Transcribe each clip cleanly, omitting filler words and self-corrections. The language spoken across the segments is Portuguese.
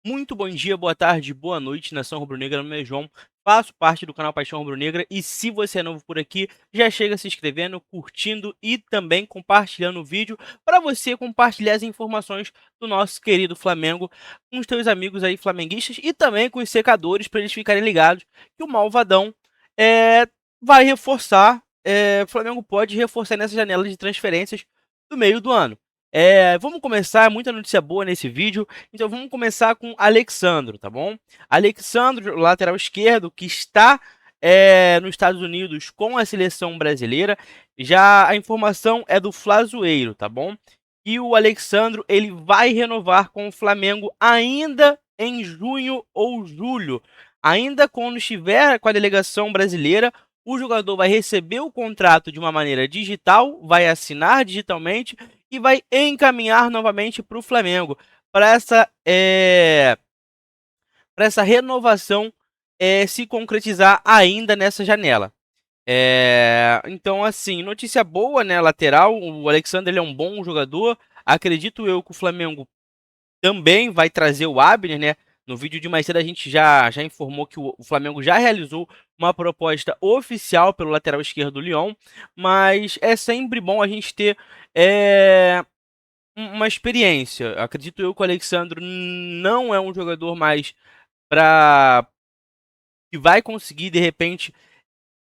Muito bom dia, boa tarde, boa noite, nação rubro-negra. Meu nome é João, faço parte do canal Paixão Rubro-Negra e se você é novo por aqui, já chega se inscrevendo, curtindo e também compartilhando o vídeo para você compartilhar as informações do nosso querido Flamengo com os teus amigos aí flamenguistas e também com os secadores para eles ficarem ligados que o Malvadão é, vai reforçar, o Flamengo pode reforçar nessa janela de transferências do meio do ano. Vamos começar, muita notícia boa nesse vídeo. Então vamos começar com Alexandro, tá bom? Alexandro, lateral esquerdo, que está nos Estados Unidos com a seleção brasileira. Já a informação é do Flazoeiro, tá bom? E o Alexandro, ele vai renovar com o Flamengo ainda em junho ou julho. Ainda quando estiver com a delegação brasileira, o jogador vai receber o contrato de uma maneira digital, vai assinar digitalmente e vai encaminhar novamente para o Flamengo para essa renovação se concretizar ainda nessa janela. Então, assim, notícia boa, né? Lateral, o Alexandre ele é um bom jogador. Acredito eu que o Flamengo também vai trazer o Abner, né? No vídeo de mais cedo a gente já informou que o Flamengo já realizou uma proposta oficial pelo lateral esquerdo do Lyon, mas é sempre bom a gente ter uma experiência. Acredito eu que o Alexandre não é um jogador mais para que vai conseguir de repente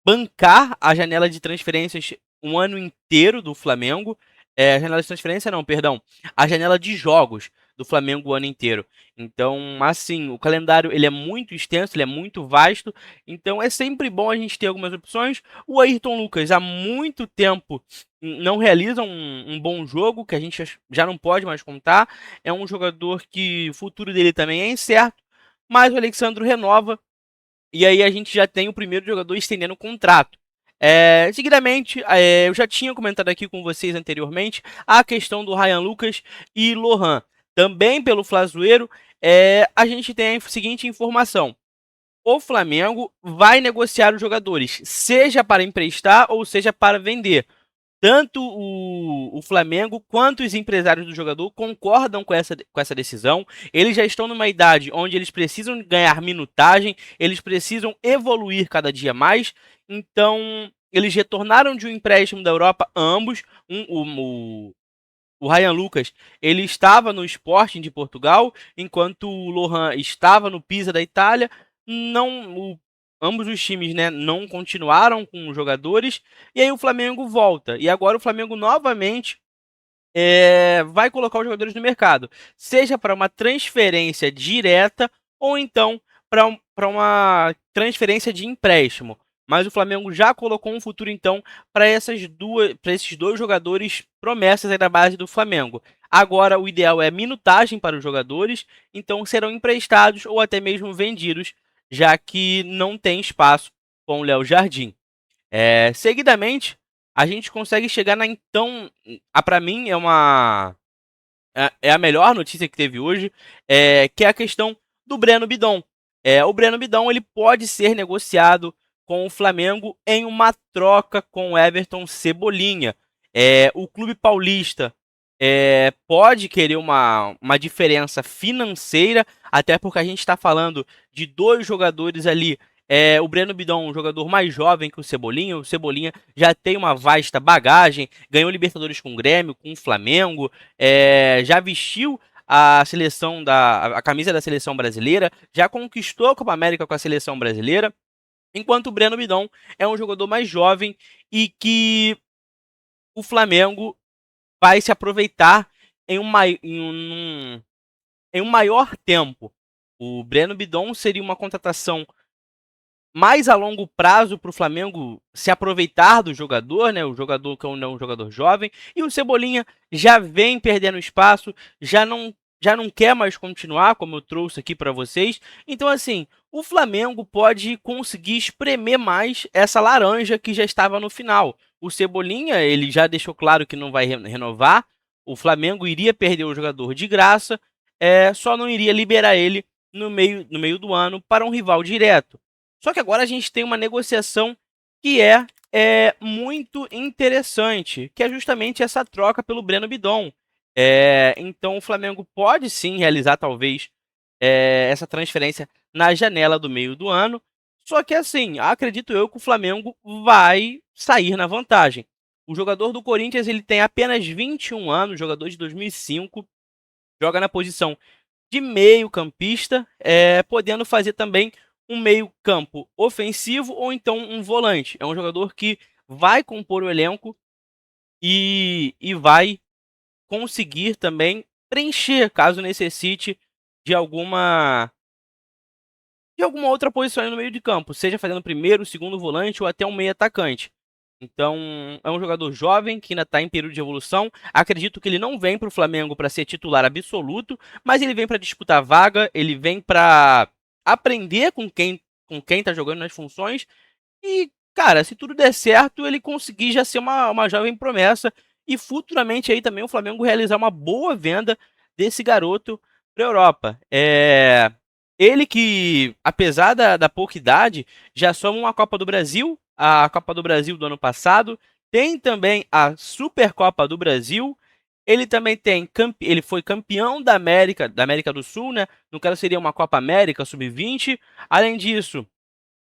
bancar a janela de transferências um ano inteiro do Flamengo. A janela de transferência não, perdão. A janela de jogos do Flamengo o ano inteiro. Então, assim, o calendário ele é muito extenso, ele é muito vasto. Então, é sempre bom a gente ter algumas opções. O Ayrton Lucas há muito tempo não realiza um bom jogo, que a gente já não pode mais contar. É um jogador que o futuro dele também é incerto. Mas o Alexandre renova e aí a gente já tem o primeiro jogador estendendo o contrato. Seguidamente, eu já tinha comentado aqui com vocês anteriormente a questão do Ryan Lucas e Lohan. Também pelo Flazoeiro, a gente tem a seguinte informação. O Flamengo vai negociar os jogadores, seja para emprestar ou seja para vender. Tanto o Flamengo quanto os empresários do jogador concordam com essa decisão. Eles já estão numa idade onde eles precisam ganhar minutagem, eles precisam evoluir cada dia mais. Então, eles retornaram de um empréstimo da Europa, ambos. O Ryan Lucas ele estava no Sporting de Portugal, enquanto o Lohan estava no Pisa da Itália. Não, ambos os times, né, não continuaram com os jogadores. E aí o Flamengo volta. E agora o Flamengo novamente vai colocar os jogadores no mercado, seja para uma transferência direta ou então para uma transferência de empréstimo. Mas o Flamengo já colocou um futuro então para esses dois jogadores promessas aí da base do Flamengo. Agora o ideal é minutagem para os jogadores, então serão emprestados ou até mesmo vendidos, já que não tem espaço com o Léo Jardim. Seguidamente, a gente consegue chegar na então, para mim é a melhor notícia que teve hoje, que é a questão do Breno Bidon. O Breno Bidon ele pode ser negociado com o Flamengo em uma troca com o Everton Cebolinha. O clube paulista pode querer uma diferença financeira, até porque a gente está falando de dois jogadores ali. O Breno Bidon, um jogador mais jovem que o Cebolinha já tem uma vasta bagagem, ganhou Libertadores com o Grêmio, com o Flamengo, já vestiu a camisa da seleção brasileira, já conquistou a Copa América com a seleção brasileira, enquanto o Breno Bidon é um jogador mais jovem e que o Flamengo vai se aproveitar em um maior tempo. O Breno Bidon seria uma contratação mais a longo prazo para o Flamengo se aproveitar do jogador, né? O jogador que é um jogador jovem. E o Cebolinha já vem perdendo espaço, já não quer mais continuar, como eu trouxe aqui para vocês. Então, assim, o Flamengo pode conseguir espremer mais essa laranja que já estava no final. O Cebolinha, ele já deixou claro que não vai renovar. O Flamengo iria perder o jogador de graça, só não iria liberar ele no meio do ano para um rival direto. Só que agora a gente tem uma negociação que é muito interessante, que é justamente essa troca pelo Breno Bidon. Então o Flamengo pode sim realizar talvez essa transferência na janela do meio do ano. Só que assim, acredito eu que o Flamengo vai sair na vantagem. O jogador do Corinthians ele tem apenas 21 anos, jogador de 2005, joga na posição de meio-campista, podendo fazer também um meio-campo ofensivo ou então um volante. É um jogador que vai compor o elenco e vai conseguir também preencher, caso necessite, de alguma de alguma outra posição no meio de campo, seja fazendo primeiro, segundo volante ou até um meio atacante. Então, é um jogador jovem que ainda está em período de evolução. Acredito que ele não vem para o Flamengo para ser titular absoluto, mas ele vem para disputar vaga, ele vem para aprender com quem está jogando nas funções. E, cara, se tudo der certo, ele conseguir já ser uma jovem promessa e futuramente aí também o Flamengo realizar uma boa venda desse garoto para a Europa. Ele que, apesar da pouca idade, já soma uma Copa do Brasil, a Copa do Brasil do ano passado, tem também a Supercopa do Brasil. Ele também ele foi campeão da América do Sul, né? No caso seria uma Copa América Sub-20. Além disso,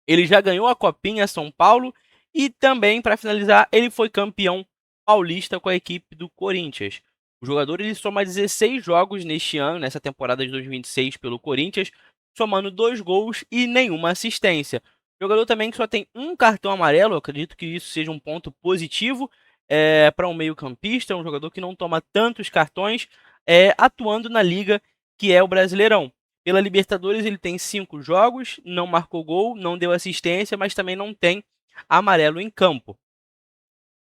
ele já ganhou a Copinha São Paulo e também, para finalizar, ele foi campeão paulista com a equipe do Corinthians. O jogador ele soma 16 jogos neste ano, nessa temporada de 2026 pelo Corinthians, somando 2 gols e nenhuma assistência. Jogador também que só tem um cartão amarelo, eu acredito que isso seja um ponto positivo para um meio-campista, um jogador que não toma tantos cartões, atuando na liga que é o Brasileirão. Pela Libertadores ele tem 5 jogos, não marcou gol, não deu assistência, mas também não tem amarelo em campo.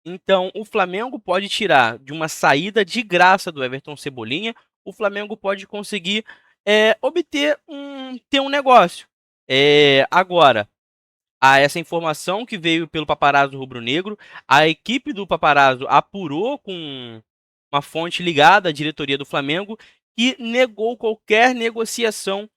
Então, o Flamengo pode tirar de uma saída de graça do Everton Cebolinha, o Flamengo pode conseguir ter um negócio. Agora, essa informação que veio pelo Paparazzo rubro-negro, a equipe do Paparazzo apurou com uma fonte ligada à diretoria do Flamengo que negou qualquer negociação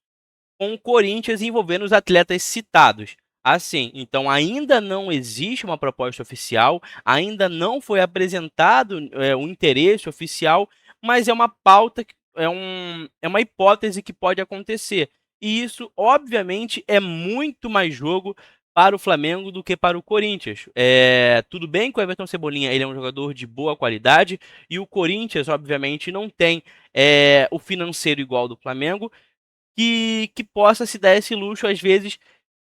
com o Corinthians envolvendo os atletas citados. Assim, então ainda não existe uma proposta oficial, ainda não foi apresentado o interesse oficial, mas é uma pauta, é uma hipótese que pode acontecer. E isso, obviamente, é muito mais jogo para o Flamengo do que para o Corinthians. Tudo bem que o Everton Cebolinha ele é um jogador de boa qualidade e o Corinthians, obviamente, não tem o financeiro igual do Flamengo, que possa se dar esse luxo, às vezes,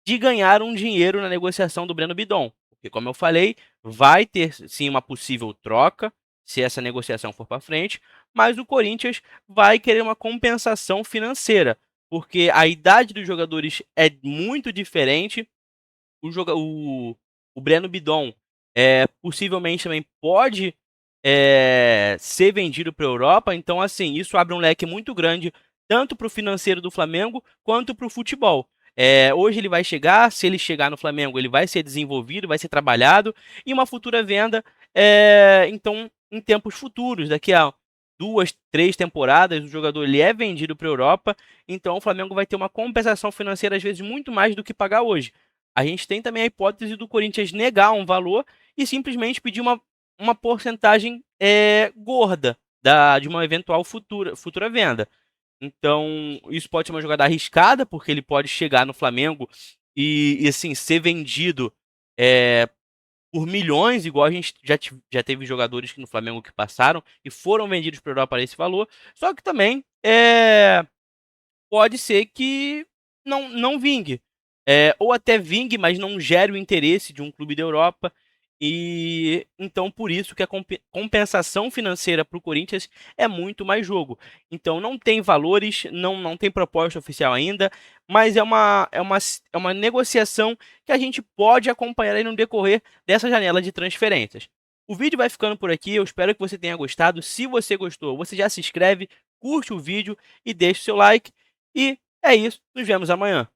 de ganhar um dinheiro na negociação do Breno Bidon. Porque, como eu falei, vai ter sim uma possível troca, se essa negociação for para frente, mas o Corinthians vai querer uma compensação financeira, porque a idade dos jogadores é muito diferente. O Breno Bidon possivelmente também pode ser vendido para a Europa, então assim, isso abre um leque muito grande tanto para o financeiro do Flamengo quanto para o futebol. Hoje ele vai chegar, se ele chegar no Flamengo, ele vai ser desenvolvido, vai ser trabalhado, e uma futura venda, então, em tempos futuros, daqui a 2, 3 temporadas, o jogador ele é vendido para a Europa, então o Flamengo vai ter uma compensação financeira, às vezes, muito mais do que pagar hoje. A gente tem também a hipótese do Corinthians negar um valor e simplesmente pedir uma porcentagem gorda de uma eventual futura venda. Então, isso pode ser uma jogada arriscada, porque ele pode chegar no Flamengo e assim, ser vendido por milhões, igual a gente já teve jogadores no Flamengo que passaram e foram vendidos para a Europa para esse valor. Só que também pode ser que não vingue. Ou até vingue, mas não gere o interesse de um clube da Europa. E então por isso que a compensação financeira para o Corinthians é muito mais jogo. Então não tem valores, não tem proposta oficial ainda, mas é uma negociação que a gente pode acompanhar aí no decorrer dessa janela de transferências. O vídeo vai ficando por aqui, eu espero que você tenha gostado. Se você gostou, você já se inscreve, curte o vídeo e deixa o seu like. E é isso, nos vemos amanhã.